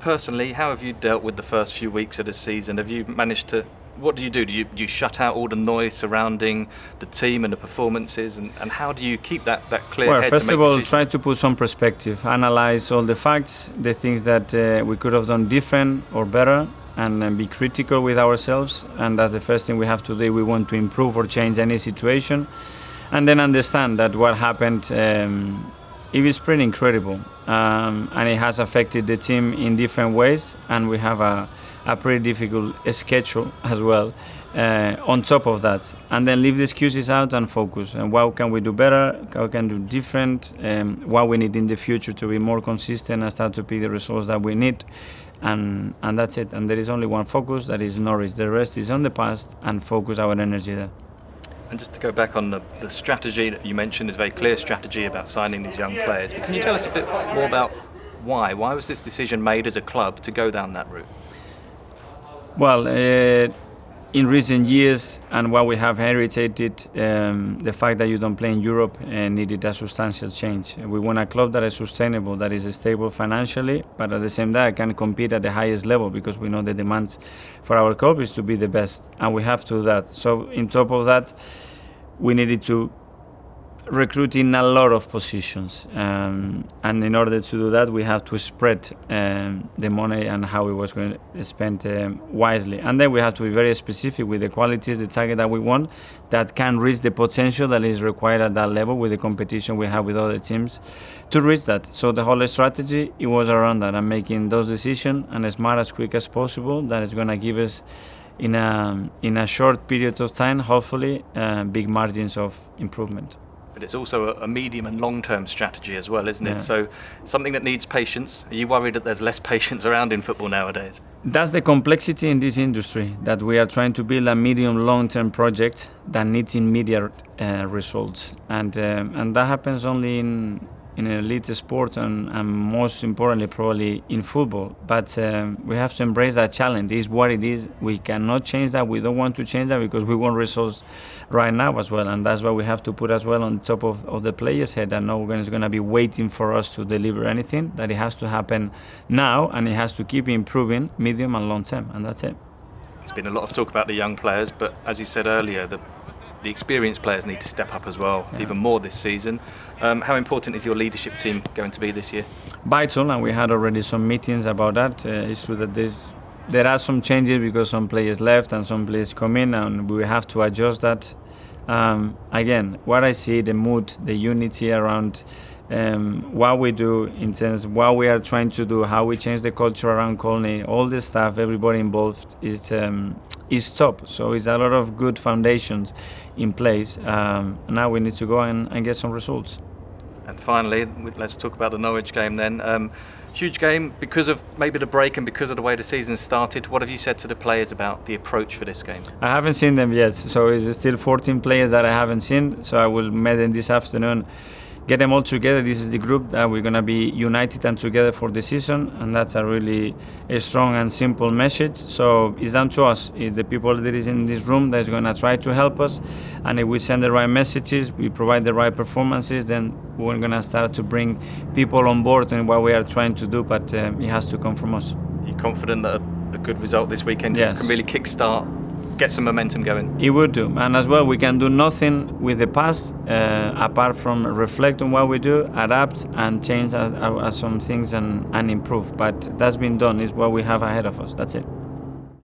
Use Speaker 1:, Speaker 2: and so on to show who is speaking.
Speaker 1: Personally, how have you dealt with the first few weeks of the season? Have you managed to... What do? Do you shut out all the noise surrounding the team and the performances? And how do you keep that clear head to make decisions?
Speaker 2: First of all, try to put some perspective. Analyze all the facts, the things that we could have done different or better, and be critical with ourselves. And that's the first thing we have to do. We want to improve or change any situation. And then understand that what happened, it was pretty incredible. And it has affected the team in different ways. And we have a pretty difficult schedule as well on top of that. And then leave the excuses out and focus. And what can we do better? How can we do different? What we need in the future to be more consistent and start to pick the results that we need. And that's it. And there is only one focus, that is Norwich. The rest is on the past, and focus our energy there.
Speaker 1: And just to go back on the strategy that you mentioned, is a very clear strategy about signing these young players. But can you tell us a bit more about why? Why was this decision made as a club to go down that route?
Speaker 2: Well, in recent years, and what we have inherited, the fact that you don't play in Europe needed a substantial change. We want a club that is sustainable, that is stable financially, but at the same time can compete at the highest level, because we know the demands for our club is to be the best, and we have to do that. So, on top of that, we needed to recruit in a lot of positions, and in order to do that we have to spread the money and how we was going to spend wisely, and then we have to be very specific with the qualities, the target that we want, that can reach the potential that is required at that level with the competition we have with other teams to reach that. So the whole strategy, it was around that, and making those decisions and as smart as quick as possible. That is going to give us in a short period of time, hopefully, big margins of improvement.
Speaker 1: But it's also a medium and long-term strategy as well, isn't it?
Speaker 2: Yeah.
Speaker 1: So something that needs patience. Are you worried that there's less patience around in football nowadays?
Speaker 2: That's the complexity in this industry, that we are trying to build a medium long-term project that needs immediate results, and that happens only in elite sport and most importantly probably in football. But we have to embrace that challenge. It is what it is. We cannot change that. We don't want to change that, because we want results right now as well, and that's what we have to put as well on top of the players' head, that no one is going to be waiting for us to deliver anything, that it has to happen now, and it has to keep improving medium and long term, and that's it.
Speaker 1: There's been a lot of talk about the young players, but as you said earlier, the experienced players need to step up as well, even more this season. How important is your leadership team going to be this year?
Speaker 2: Vital, and we had already some meetings about that. It's true that there are some changes because some players left and some players come in, and we have to adjust that. Again, what I see, the mood, the unity around what we do in terms of what we are trying to do, how we change the culture around Colney, all the staff, everybody involved is top. So it's a lot of good foundations in place. Now we need to go and get some results.
Speaker 1: And finally, let's talk about the Norwich game then. Huge game because of maybe the break and because of the way the season started. What have you said to the players about the approach for this game?
Speaker 2: I haven't seen them yet, so it's still 14 players that I haven't seen. So I will meet them this afternoon, get them all together. This is the group that we're going to be united and together for the season, and that's a really strong and simple message. So it's down to us. It's the people that is in this room that's going to try to help us, and if we send the right messages, we provide the right performances, then we're going to start to bring people on board in what we are trying to do, but it has to come from us.
Speaker 1: Are you confident that a good result this weekend can really kick-start, get some momentum going?
Speaker 2: It would do, and as well we can do nothing with the past apart from reflect on what we do, adapt and change some things and improve, but that's been done. Is what we have ahead of us. That's it.